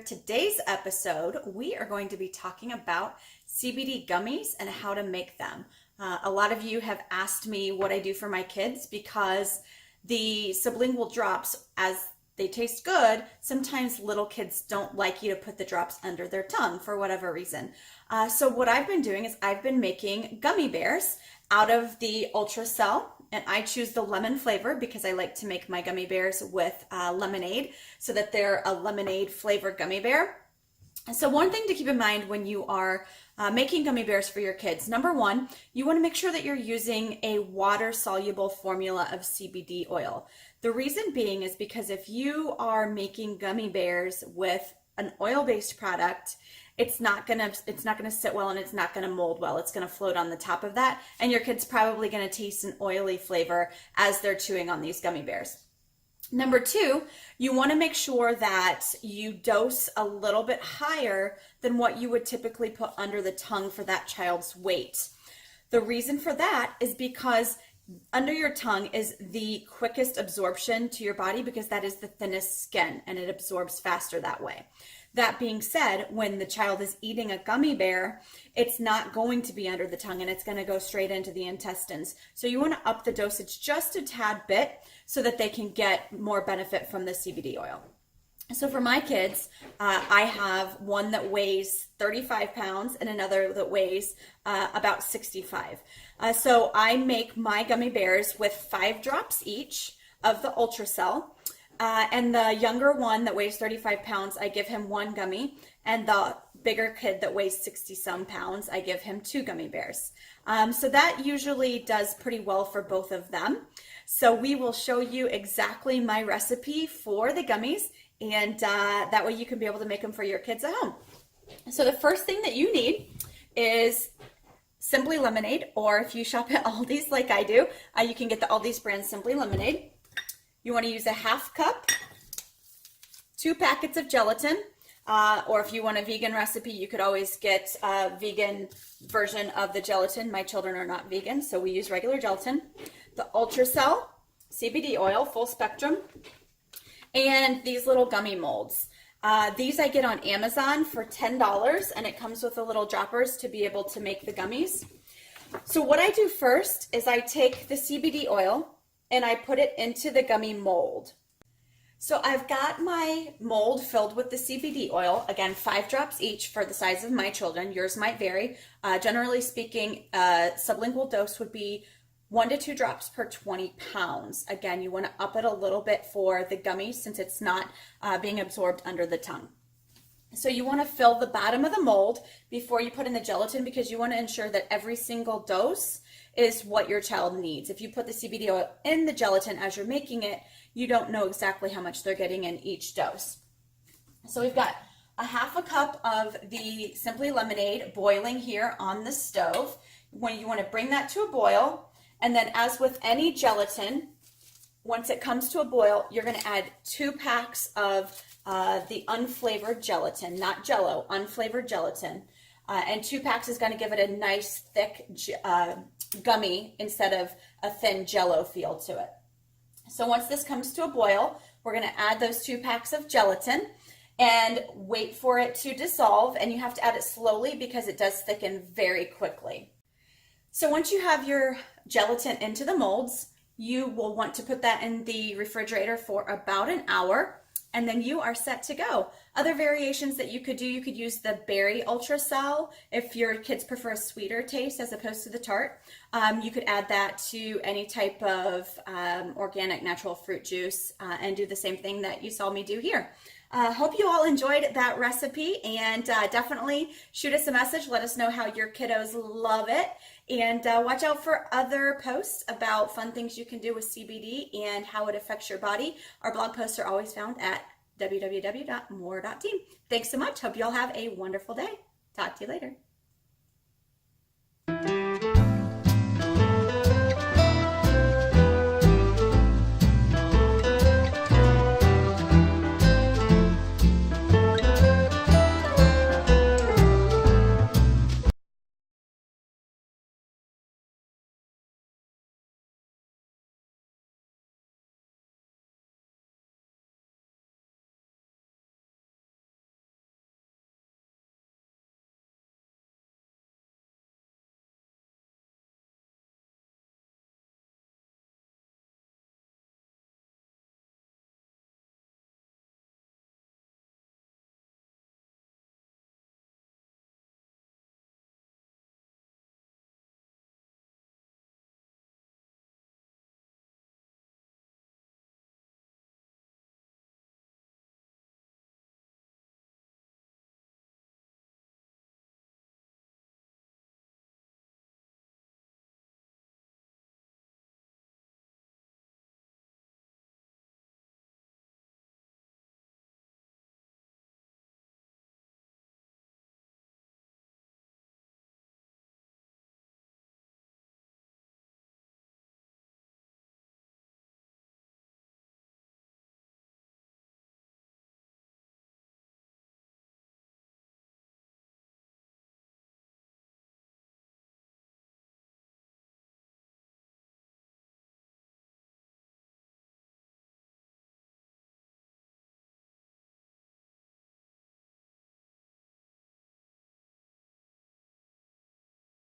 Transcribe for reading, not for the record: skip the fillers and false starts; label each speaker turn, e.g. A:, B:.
A: today's episode, we are going to be talking about CBD gummies and how to make them. A lot of you have asked me what I do for my kids because the sublingual drops, as they taste good, sometimes little kids don't like you to put the drops under their tongue for whatever reason. So what I've been doing is I've been making gummy bears out of the Ultracell, and I choose the lemon flavor because I like to make my gummy bears with lemonade so that they're a lemonade flavored gummy bear. So one thing to keep in mind when you are making gummy bears for your kids, number one, you want to make sure that you're using a water-soluble formula of CBD oil. The reason being is because if you are making gummy bears with an oil-based product, it's not gonna sit well and it's not gonna mold well. It's gonna float on the top of that, and your kid's probably gonna taste an oily flavor as they're chewing on these gummy bears. Number two, you want to make sure that you dose a little bit higher than what you would typically put under the tongue for that child's weight. The reason for that is because under your tongue is the quickest absorption to your body because that is the thinnest skin and it absorbs faster that way. That being said, when the child is eating a gummy bear, it's not going to be under the tongue and it's going to go straight into the intestines. So you want to up the dosage just a tad bit so that they can get more benefit from the CBD oil. So for my kids, I have one that weighs 35 pounds and another that weighs about 65. So I make my gummy bears with 5 drops each of the Ultracell. And the younger one that weighs 35 pounds, I give him 1 gummy. And the bigger kid that weighs 60-some pounds, I give him 2 gummy bears. So that usually does pretty well for both of them. So we will show you exactly my recipe for the gummies, and that way you can be able to make them for your kids at home. So the first thing that you need is Simply Lemonade, or if you shop at Aldi's like I do, you can get the Aldi's brand Simply Lemonade. You want to use a 1/2 cup, 2 packets of gelatin, or if you want a vegan recipe, you could always get a vegan version of the gelatin. My children are not vegan, so we use regular gelatin. The Ultracell CBD oil, full spectrum, and these little gummy molds. These I get on Amazon for $10, and it comes with the little droppers to be able to make the gummies. So what I do first is I take the CBD oil and I put it into the gummy mold. So I've got my mold filled with the CBD oil, again, 5 drops each for the size of my children. Yours might vary. Generally speaking, sublingual dose would be 1 to 2 drops per 20 pounds. Again, you want to up it a little bit for the gummies since it's not being absorbed under the tongue. So you want to fill the bottom of the mold before you put in the gelatin because you want to ensure that every single dose is what your child needs. If you put the CBD oil in the gelatin as you're making it, you don't know exactly how much they're getting in each dose. So we've got a 1/2 cup of the Simply Lemonade boiling here on the stove. When you want to bring that to a boil, and then as with any gelatin, once it comes to a boil, you're going to add 2 packs of the unflavored gelatin, not Jell-O, unflavored gelatin. And 2 packs is going to give it a nice thick gummy instead of a thin Jell-O feel to it. So once this comes to a boil, we're going to add those 2 packs of gelatin and wait for it to dissolve. And you have to add it slowly because it does thicken very quickly. So once you have your gelatin into the molds, you will want to put that in the refrigerator for about an hour. And then you are set to go. Other variations that you could do, you could use the berry Ultracell if your kids prefer a sweeter taste as opposed to the tart. You could add that to any type of organic natural fruit juice and do the same thing that you saw me do here. Hope you all enjoyed that recipe, and definitely shoot us a message. Let us know how your kiddos love it, and watch out for other posts about fun things you can do with CBD and how it affects your body. Our blog posts are always found at www.more.team. Thanks so much. Hope you all have a wonderful day. Talk to you later.